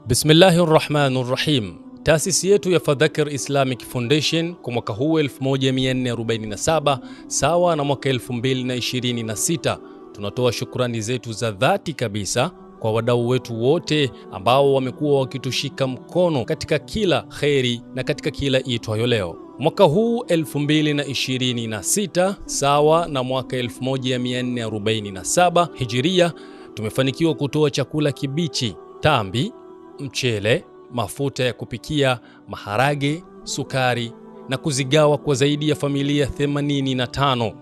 Bismillahirrahmanirrahim. Taasisi yetu ya Fadhakir Islamic Foundation kwa mwaka huu 1447 sawa na mwaka 2026, tunatoa shukrani zetu za dhati kabisa kwa wadau wetu wote ambao wamekuwa wakitushika mkono katika kila kheri na katika kila itwayo leo. Mwaka huu 2026 sawa na mwaka 1447 Hijiria, tumefanikiwa kutoa chakula kibichi, tambi, mchele, mafuta ya kupikia, maharage, sukari na kuzigawa kwa zaidi ya familia 85.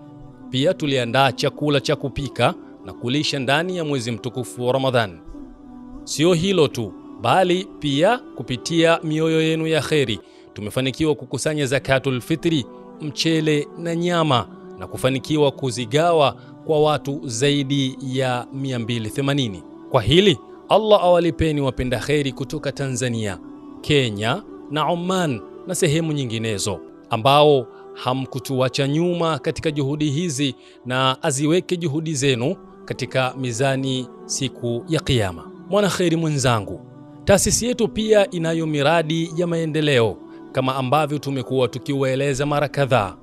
Pia tuliandaa chakula cha kupika na kulisha ndani ya mwezi mtukufu wa Ramadhan. Sio hilo tu, bali pia kupitia mioyo yenu ya kheri tumefanikiwa kukusanya zakatul fitri, mchele na nyama na kufanikiwa kuzigawa kwa watu zaidi ya 280. Kwa hili Allah awalipeni wapenda kheri kutoka Tanzania, Kenya na Oman na sehemu nyinginezo, ambao hamkutuacha nyuma katika juhudi hizi, na aziweke juhudi zenu katika mizani siku ya Kiyama. Mwana kheri mwenzangu, taasisi yetu pia inayo miradi ya maendeleo kama ambavyo tumekuwa tukiwaeleza mara kadhaa.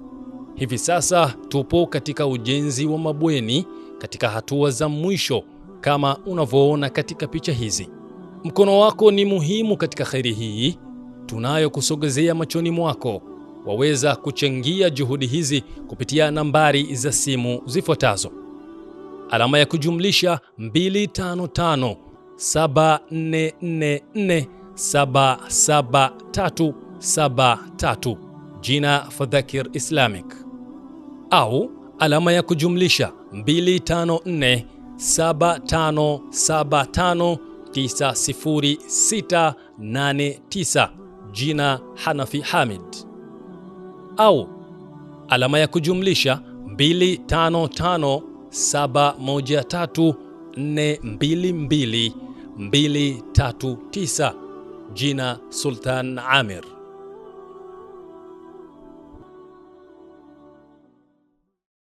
Hivi sasa tupo katika ujenzi wa mabweni katika hatua za mwisho kama unavyoona katika picha hizi. Mkono wako ni muhimu katika kheri hii tunayo kusogezea machoni mwako. Waweza kuchangia juhudi hizi kupitia nambari za simu zifuatazo: alama ya kujumlisha 255 744 77373, jina Fadhakir Islamic, au alama ya kujumlisha 254 75759069, jina Hanafi Hamid, au alama ya kujumlisha 255713422239, jina Sultan Amir.